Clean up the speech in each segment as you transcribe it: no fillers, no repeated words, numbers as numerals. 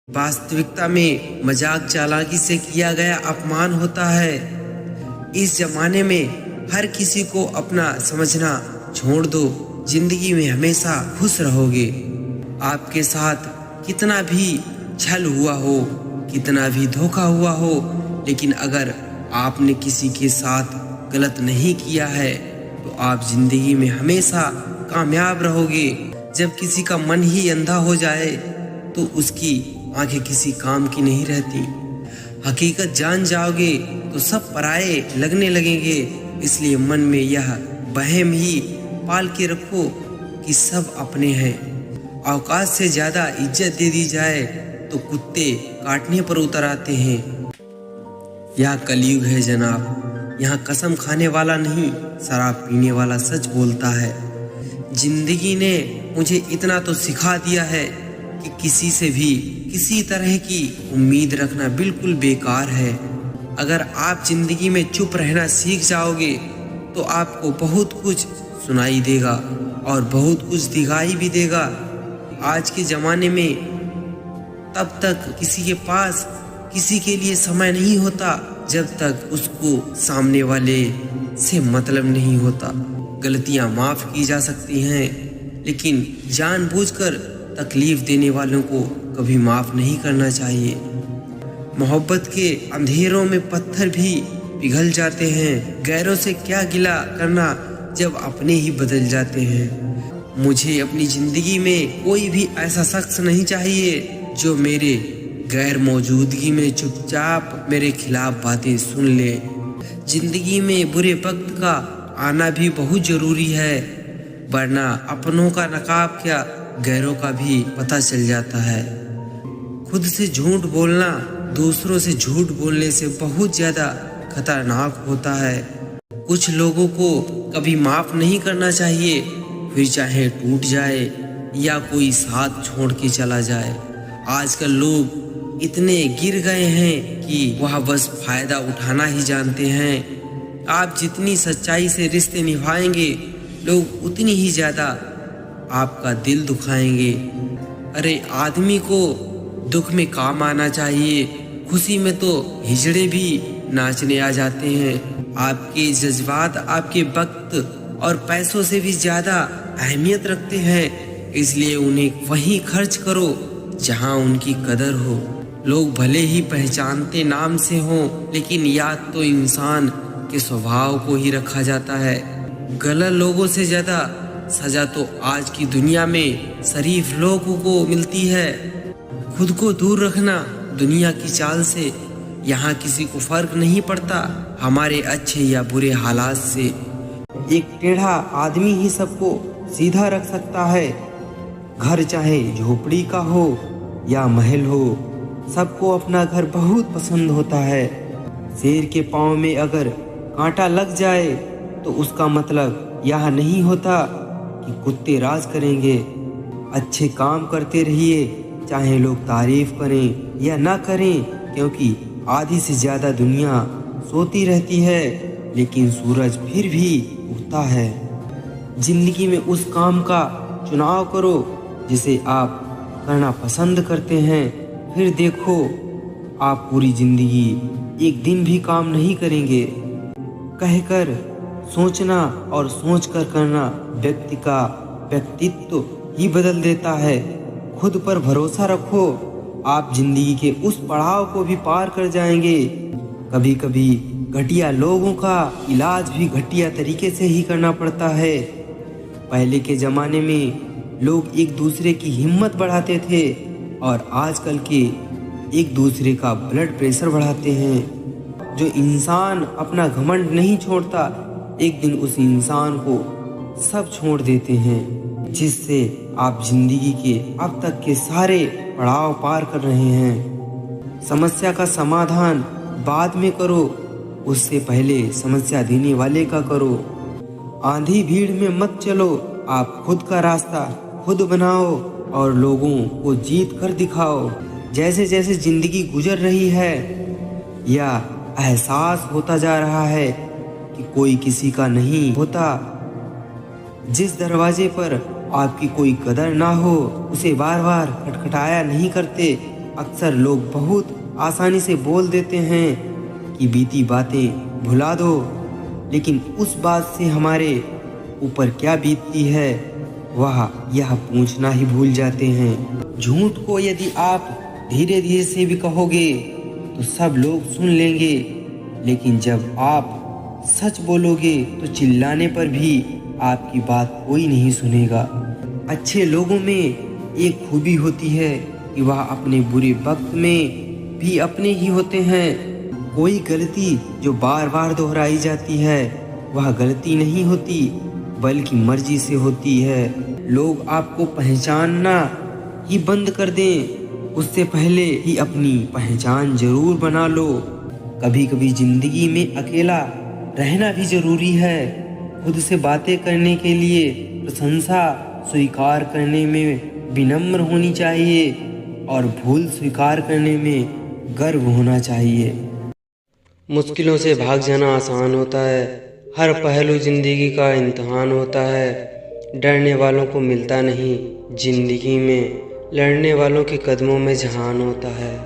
वास्तविकता में मजाक चालाकी से किया गया अपमान होता है। इस जमाने में हर किसी को अपना समझना छोड़ दो। जिंदगी में हमेशा खुश रहोगे। आपके साथ कितना भी छल हुआ हो, कितना भी धोखा हुआ हो, लेकिन अगर आपने किसी के साथ गलत नहीं किया है तो आप जिंदगी में हमेशा कामयाब रहोगे। जब किसी का मन ही अंधा हो जाए तो उसकी आंखें किसी काम की नहीं रहती। हकीकत जान जाओगे तो सब पराये लगने लगेंगे। इसलिए मन में यह वहम ही पाल के रखो कि सब अपने हैं। औकात से ज्यादा इज्जत दे दी जाए तो कुत्ते काटने पर उतर आते हैं। यह कलयुग है जनाब। यहाँ कसम खाने वाला नहीं, शराब पीने वाला सच बोलता है। जिंदगी ने मुझे इतना तो सिखा दिया है कि किसी से भी किसी तरह की उम्मीद रखना बिल्कुल बेकार है। अगर आप जिंदगी में चुप रहना सीख जाओगे तो आपको बहुत कुछ सुनाई देगा और बहुत कुछ दिखाई भी देगा। आज के ज़माने में तब तक किसी के पास किसी के लिए समय नहीं होता जब तक उसको सामने वाले से मतलब नहीं होता। गलतियां माफ़ की जा सकती हैं, लेकिन जानबूझकर तकलीफ देने वालों को कभी माफ़ नहीं करना चाहिए। मोहब्बत के अंधेरों में पत्थर भी पिघल जाते हैं। गैरों से क्या गिला करना जब अपने ही बदल जाते हैं। मुझे अपनी ज़िंदगी में कोई भी ऐसा शख्स नहीं चाहिए जो मेरे गैर मौजूदगी में चुपचाप मेरे खिलाफ बातें सुन ले। जिंदगी में बुरे वक्त का आना भी बहुत ज़रूरी है, वरना अपनों का नकाब क्या गैरों का भी पता चल जाता है। खुद से झूठ बोलना दूसरों से झूठ बोलने से बहुत ज़्यादा खतरनाक होता है। कुछ लोगों को कभी माफ़ नहीं करना चाहिए, फिर चाहे टूट जाए या कोई साथ छोड़ के चला जाए। आजकल लोग इतने गिर गए हैं कि वह बस फायदा उठाना ही जानते हैं। आप जितनी सच्चाई से रिश्ते निभाएंगे, लोग उतनी ही ज़्यादा आपका दिल दुखाएंगे। अरे आदमी को दुख में काम आना चाहिए, खुशी में तो हिजड़े भी नाचने आ जाते हैं। आपके जज्बात आपके वक्त और पैसों से भी ज़्यादा अहमियत रखते हैं, इसलिए उन्हें वहीं खर्च करो जहां उनकी कदर हो। लोग भले ही पहचानते नाम से हों, लेकिन याद तो इंसान के स्वभाव को ही रखा जाता है। गलत लोगों से ज़्यादा सजा तो आज की दुनिया में शरीफ लोगों को मिलती है। खुद को दूर रखना दुनिया की चाल से। यहाँ किसी को फर्क नहीं पड़ता हमारे अच्छे या बुरे हालात से। एक टेढ़ा आदमी ही सबको सीधा रख सकता है। घर चाहे झोपड़ी का हो या महल हो, सबको अपना घर बहुत पसंद होता है। शेर के पाँव में अगर कांटा लग जाए तो उसका मतलब यह नहीं होता कि कुत्ते राज करेंगे। अच्छे काम करते रहिए, चाहे लोग तारीफ करें या ना करें, क्योंकि आधी से ज़्यादा दुनिया सोती रहती है, लेकिन सूरज फिर भी उगता है। जिंदगी में उस काम का चुनाव करो जिसे आप करना पसंद करते हैं। फिर देखो, आप पूरी जिंदगी एक दिन भी काम नहीं करेंगे। कहकर सोचना और सोचकर करना व्यक्ति का व्यक्तित्व ही बदल देता है। खुद पर भरोसा रखो, आप जिंदगी के उस पड़ाव को भी पार कर जाएंगे। कभी कभी घटिया लोगों का इलाज भी घटिया तरीके से ही करना पड़ता है। पहले के ज़माने में लोग एक दूसरे की हिम्मत बढ़ाते थे और आजकल के एक दूसरे का ब्लड प्रेशर बढ़ाते हैं। जो इंसान अपना घमंड नहीं छोड़ता, एक दिन उस इंसान को सब छोड़ देते हैं। जिससे आप जिंदगी के अब तक के सारे पड़ाव पार कर रहे हैं। समस्या का समाधान बाद में करो, उससे पहले समस्या देने वाले का करो। आंधी भीड़ में मत चलो, आप खुद का रास्ता खुद बनाओ और लोगों को जीत कर दिखाओ। जैसे जैसे जिंदगी गुजर रही है, या एहसास होता जा रहा है कि कोई किसी का नहीं होता। जिस दरवाजे पर आपकी कोई कदर ना हो, उसे बार बार खटखटाया नहीं करते, अक्सर लोग बहुत आसानी से बोल देते हैं कि बीती बातें भुला दो, लेकिन उस बात से हमारे ऊपर क्या बीतती है वह यह पूछना ही भूल जाते हैं। झूठ को यदि आप धीरे धीरे से भी कहोगे तो सब लोग सुन लेंगे, लेकिन जब आप सच बोलोगे तो चिल्लाने पर भी आपकी बात कोई नहीं सुनेगा। अच्छे लोगों में एक खूबी होती है कि वह अपने बुरे वक्त में भी अपने ही होते हैं। कोई गलती जो बार बार दोहराई जाती है वह गलती नहीं होती बल्कि मर्जी से होती है। लोग आपको पहचानना ही बंद कर दें उससे पहले ही अपनी पहचान जरूर बना लो। कभी कभी जिंदगी में अकेला रहना भी जरूरी है। खुद से बातें करने के लिए प्रशंसा स्वीकार करने में विनम्र होनी चाहिए और भूल स्वीकार करने में गर्व होना चाहिए। मुश्किलों से भाग जाना आसान होता है, हर पहलू जिंदगी का इम्तिहान होता है। डरने वालों को मिलता नहीं, जिंदगी में लड़ने वालों के कदमों में जहान होता है।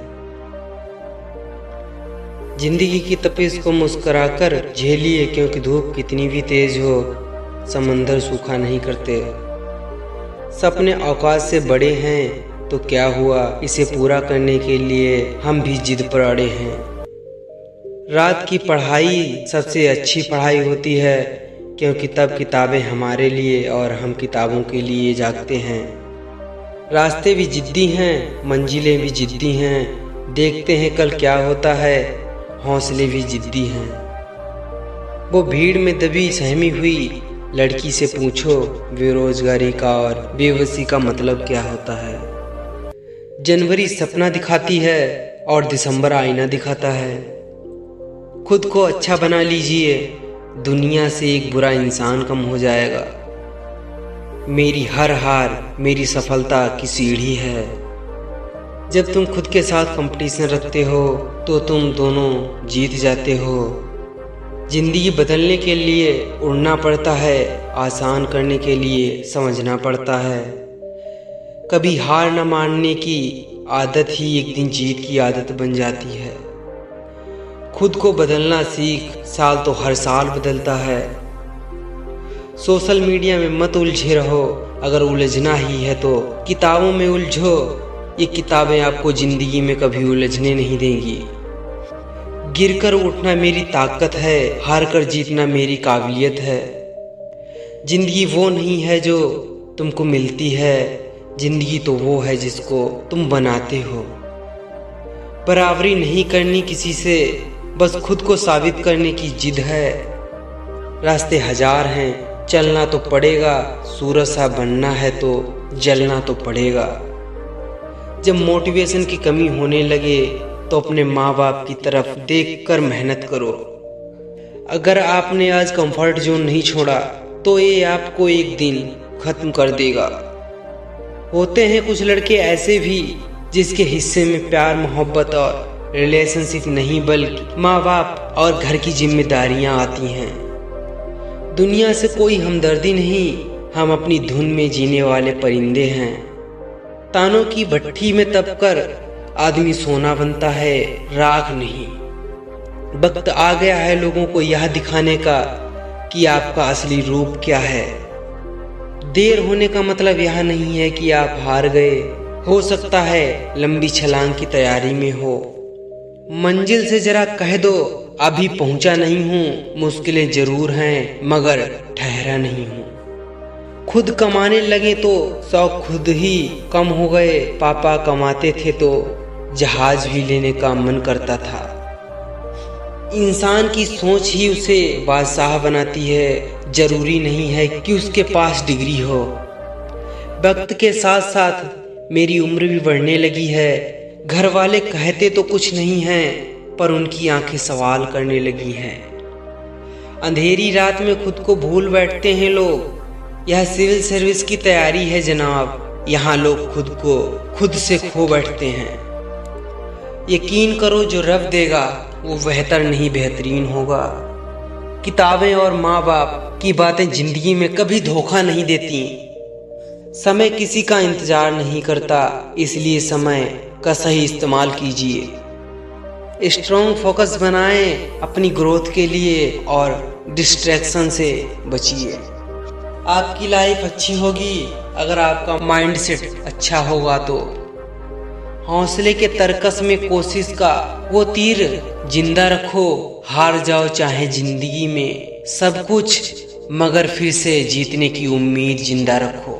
जिंदगी की तपिश को मुस्कुराकर झेलिए, क्योंकि धूप कितनी भी तेज हो समंदर सूखा नहीं करते। सपने औकात से बड़े हैं तो क्या हुआ, इसे पूरा करने के लिए हम भी जिद पर अड़े हैं। रात की पढ़ाई सबसे अच्छी पढ़ाई होती है, क्योंकि तब किताबें हमारे लिए और हम किताबों के लिए जागते हैं। रास्ते भी जिद्दी हैं, मंजिलें भी जिद्दी हैं, देखते हैं कल क्या होता है, हौसले भी जिद्दी हैं। वो भीड़ में दबी सहमी हुई लड़की से पूछो बेरोजगारी का और बेबसी का मतलब क्या होता है। जनवरी सपना दिखाती है और दिसंबर आईना दिखाता है। खुद को अच्छा बना लीजिए, दुनिया से एक बुरा इंसान कम हो जाएगा। मेरी हर हार मेरी सफलता की सीढ़ी है। जब तुम खुद के साथ कंपटीशन रखते हो तो तुम दोनों जीत जाते हो। जिंदगी बदलने के लिए उड़ना पड़ता है, आसान करने के लिए समझना पड़ता है। कभी हार न मानने की आदत ही एक दिन जीत की आदत बन जाती है। खुद को बदलना सीख, साल तो हर साल बदलता है। सोशल मीडिया में मत उलझे रहो, अगर उलझना ही है तो किताबों में उलझो। ये किताबें आपको जिंदगी में कभी उलझने नहीं देंगी। गिरकर उठना मेरी ताकत है, हार कर जीतना मेरी काबिलियत है। जिंदगी वो नहीं है जो तुमको मिलती है, जिंदगी तो वो है जिसको तुम बनाते हो। बराबरी नहीं करनी किसी से, बस खुद को साबित करने की जिद है। रास्ते हजार हैं, चलना तो पड़ेगा, सूरज सा बनना है तो जलना तो पड़ेगा। जब मोटिवेशन की कमी होने लगे तो अपने माँ बाप की तरफ देखकर मेहनत करो। अगर आपने आज कंफर्ट जोन नहीं छोड़ा तो ये आपको एक दिन खत्म कर देगा। होते हैं कुछ लड़के ऐसे भी जिसके हिस्से में प्यार मोहब्बत और रिलेशनशिप नहीं बल्कि माँ बाप और घर की जिम्मेदारियां आती हैं। दुनिया से कोई हमदर्दी नहीं, हम अपनी धुन में जीने वाले परिंदे हैं। तानों की भट्टी में तपकर आदमी सोना बनता है, राख नहीं। वक्त आ गया है लोगों को यह दिखाने का कि आपका असली रूप क्या है। देर होने का मतलब यह नहीं है कि आप हार गए, हो सकता है लंबी छलांग की तैयारी में हो। मंजिल से जरा कह दो अभी पहुंचा नहीं हूँ, मुश्किलें जरूर हैं मगर ठहरा नहीं हूँ। खुद कमाने लगे तो शौक खुद ही कम हो गए। पापा कमाते थे तो जहाज भी लेने का मन करता था। इंसान की सोच ही उसे बादशाह बनाती है, जरूरी नहीं है कि उसके पास डिग्री हो। वक्त के साथ साथ मेरी उम्र भी बढ़ने लगी है। घर वाले कहते तो कुछ नहीं है, पर उनकी आंखें सवाल करने लगी हैं। अंधेरी रात में खुद को भूल बैठते हैं लोग। यह सिविल सर्विस की तैयारी है जनाब, यहाँ लोग खुद को खुद से खो बैठते हैं। यकीन करो जो रब देगा वो बेहतर नहीं बेहतरीन होगा। किताबें और माँ बाप की बातें जिंदगी में कभी धोखा नहीं देती। समय किसी का इंतजार नहीं करता, इसलिए समय का सही इस्तेमाल कीजिए। स्ट्रॉन्ग फोकस बनाएं अपनी ग्रोथ के लिए और डिस्ट्रैक्शन से बचिए। आपकी लाइफ अच्छी होगी अगर आपका माइंडसेट अच्छा होगा तो। हौसले के तरकस में कोशिश का वो तीर जिंदा रखो। हार जाओ चाहे जिंदगी में सब कुछ, मगर फिर से जीतने की उम्मीद जिंदा रखो।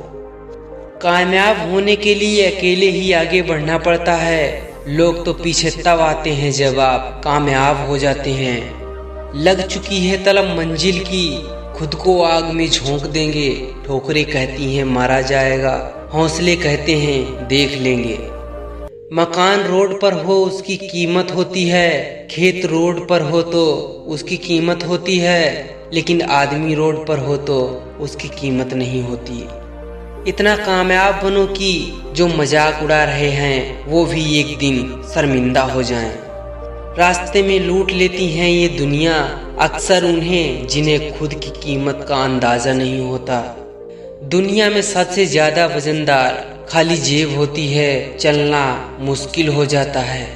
कामयाब होने के लिए अकेले ही आगे बढ़ना पड़ता है। लोग तो पीछे तब आते हैं जब आप कामयाब हो जाते हैं। लग चुकी है तलब मंजिल की, खुद को आग में झोंक देंगे। ठोकरें कहती हैं मारा जाएगा, हौसले कहते हैं देख लेंगे। मकान रोड पर हो उसकी कीमत होती है, खेत रोड पर हो तो उसकी कीमत होती है, लेकिन आदमी रोड पर हो तो उसकी कीमत नहीं होती। इतना कामयाब बनो कि जो मजाक उड़ा रहे हैं वो भी एक दिन शर्मिंदा हो जाएं। रास्ते में लूट लेती हैं ये दुनिया अक्सर उन्हें जिन्हें खुद की कीमत का अंदाजा नहीं होता। दुनिया में सबसे ज्यादा वजनदार खाली जेब होती है, चलना मुश्किल हो जाता है।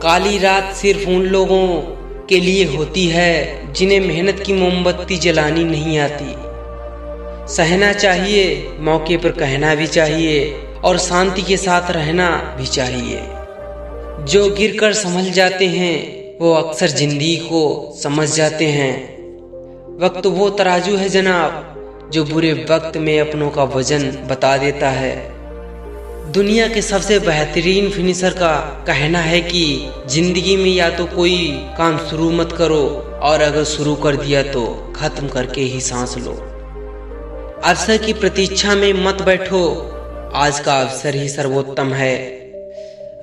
काली रात सिर्फ उन लोगों के लिए होती है जिन्हें मेहनत की मोमबत्ती जलानी नहीं आती। सहना चाहिए, मौके पर कहना भी चाहिए और शांति के साथ रहना भी चाहिए। जो गिरकर संभल जाते हैं वो अक्सर जिंदगी को समझ जाते हैं। वक्त वो तराजू है जनाब जो बुरे वक्त में अपनों का वजन बता देता है। दुनिया के सबसे बेहतरीन फिनिशर का कहना है कि जिंदगी में या तो कोई काम शुरू मत करो और अगर शुरू कर दिया तो खत्म करके ही सांस लो। अवसर की प्रतीक्षा में मत बैठो, आज का अवसर ही सर्वोत्तम है।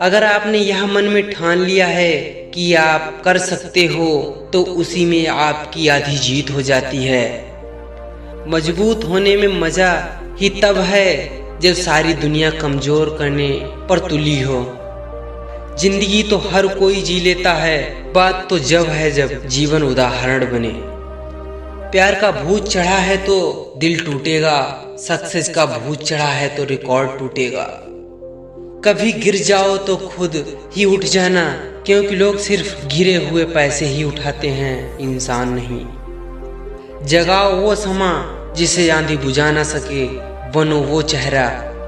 अगर आपने यह मन में ठान लिया है कि आप कर सकते हो तो उसी में आपकी आधी जीत हो जाती है। मजबूत होने में मजा ही तब है जब सारी दुनिया कमजोर करने पर तुली हो। जिंदगी तो हर कोई जी लेता है, बात तो जब है जब जीवन उदाहरण बने। प्यार का भूत चढ़ा है तो दिल टूटेगा, सक्सेस का भूत चढ़ा है तो रिकॉर्ड टूटेगा। कभी गिर जाओ तो खुद ही उठ जाना, क्योंकि लोग सिर्फ गिरे हुए पैसे ही उठाते हैं, इंसान नहीं। जगाओ वो समा जिसे आंधी बुझा ना सके, बनो वो चेहरा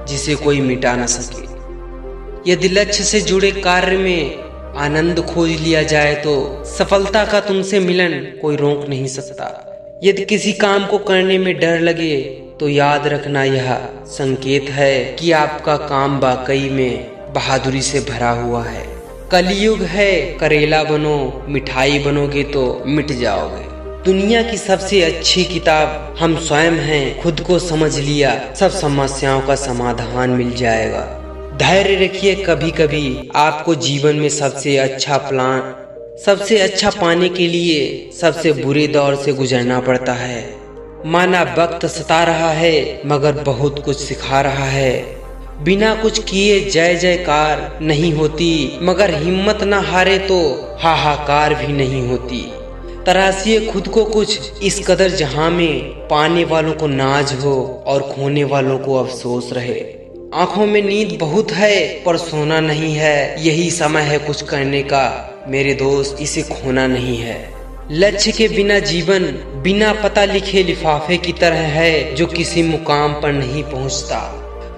जिसे कोई मिटा ना सके। यदि लक्ष्य से जुड़े कार्य में आनंद खोज लिया जाए तो सफलता का तुमसे मिलन कोई रोक नहीं सकता। यदि किसी काम को करने में डर लगे तो याद रखना यह संकेत है कि आपका काम वाकई में बहादुरी से भरा हुआ है। कलयुग है, करेला बनो, मिठाई बनोगे तो मिट जाओगे। दुनिया की सबसे अच्छी किताब हम स्वयं हैं, खुद को समझ लिया सब समस्याओं का समाधान मिल जाएगा। धैर्य रखिए, कभी कभी आपको जीवन में सबसे अच्छा पाने के लिए सबसे बुरे दौर से गुजरना पड़ता है। माना वक्त सता रहा है मगर बहुत कुछ सिखा रहा है। बिना कुछ किए जय जयकार नहीं होती, मगर हिम्मत न हारे तो हाहाकार भी नहीं होती। तराशिए खुद को कुछ इस कदर जहां में पाने वालों को नाज हो और खोने वालों को अफसोस रहे। आंखों में नींद बहुत है पर सोना नहीं है, यही समय है कुछ करने का मेरे दोस्त, इसे खोना नहीं है। लक्ष्य के बिना जीवन बिना पता लिखे लिफाफे की तरह है जो किसी मुकाम पर नहीं पहुंचता।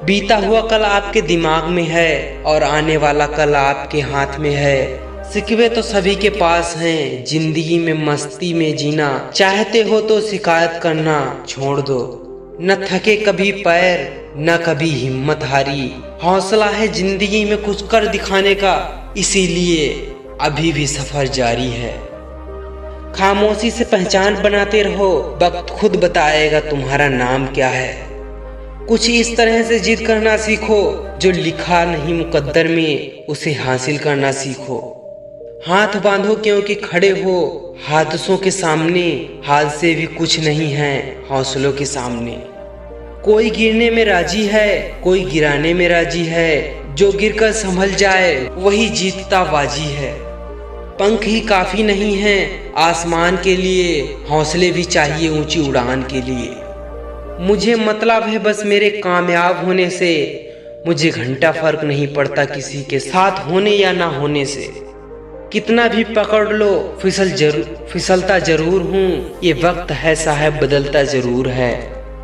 बीता हुआ कल आपके दिमाग में है और आने वाला कल आपके हाथ में है। सिकवे तो सभी के पास हैं, जिंदगी में मस्ती में जीना चाहते हो तो शिकायत करना छोड़ दो। न थके कभी पैर न कभी हिम्मत हारी, हौसला है जिंदगी में कुछ कर दिखाने का, इसीलिए अभी भी सफर जारी है। खामोशी से पहचान बनाते रहो, वक्त खुद बताएगा तुम्हारा नाम क्या है। कुछ इस तरह से जिद करना सीखो, जो लिखा नहीं मुकद्दर में उसे हासिल करना सीखो। हाथ बांधो क्योंकि खड़े हो, हादसों के सामने हादसे भी कुछ नहीं हैं हौसलों के सामने। कोई गिरने में राजी है, कोई गिराने में राजी है, जो गिरकर संभल जाए वही जीतता बाजी है। पंख ही काफी नहीं हैं आसमान के लिए, हौसले भी चाहिए ऊंची उड़ान के लिए। मुझे मतलब है बस मेरे कामयाब होने से, मुझे घंटा फर्क नहीं पड़ता किसी के साथ होने या ना होने से। कितना भी पकड़ लो फिसलता जरूर हूँ। ये वक्त है साहब बदलता जरूर है।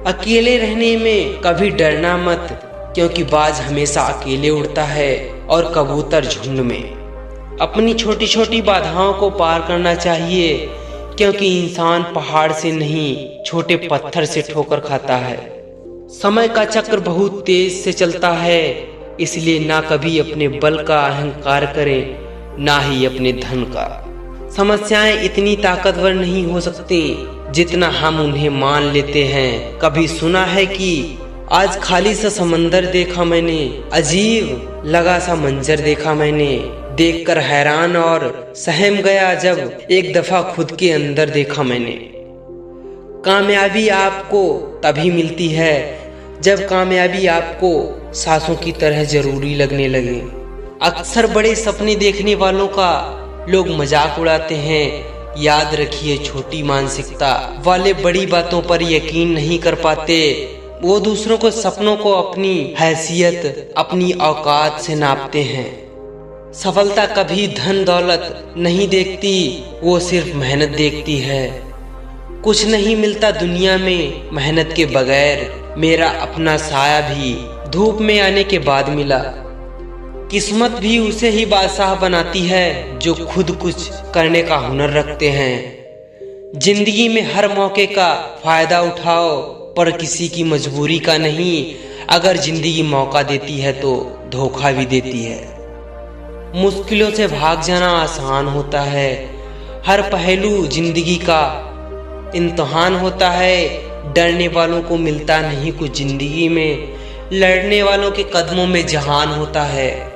अकेले रहने में कभी डरना मत, क्योंकि बाज हमेशा अकेले उड़ता है और कबूतर झुंड में। अपनी छोटी छोटी बाधाओं को पार करना चाहिए, क्योंकि इंसान पहाड़ से नहीं छोटे पत्थर से ठोकर खाता है। समय का चक्र बहुत तेज से चलता है, इसलिए ना कभी अपने बल का अहंकार करें, ना ही अपने धन का। समस्याएं इतनी ताकतवर नहीं हो सकती जितना हम उन्हें मान लेते हैं। कभी सुना है कि आज खाली सा समंदर देखा मैंने, अजीब लगा सा मंजर देखा मैंने, देखकर हैरान और सहम गया जब एक दफा खुद के अंदर देखा मैंने। कामयाबी आपको तभी मिलती है जब कामयाबी आपको सांसों की तरह जरूरी लगने लगे। अक्सर बड़े सपने देखने वालों का लोग मजाक उड़ाते हैं। याद रखिए, छोटी मानसिकता वाले बड़ी बातों पर यकीन नहीं कर पाते। वो दूसरों को सपनों को अपनी हैसियत, अपनी औकात से नापते हैं। सफलता कभी धन दौलत नहीं देखती, वो सिर्फ मेहनत देखती है। कुछ नहीं मिलता दुनिया में मेहनत के बगैर। मेरा अपना साया भी धूप में आने के बाद मिला। किस्मत भी उसे ही बादशाह बनाती है जो खुद कुछ करने का हुनर रखते हैं। जिंदगी में हर मौके का फायदा उठाओ, पर किसी की मजबूरी का नहीं। अगर जिंदगी मौका देती है तो धोखा भी देती है। मुश्किलों से भाग जाना आसान होता है। हर पहलू जिंदगी का इम्तिहान होता है। डरने वालों को मिलता नहीं कुछ जिंदगी में, लड़ने वालों के कदमों में जहान होता है।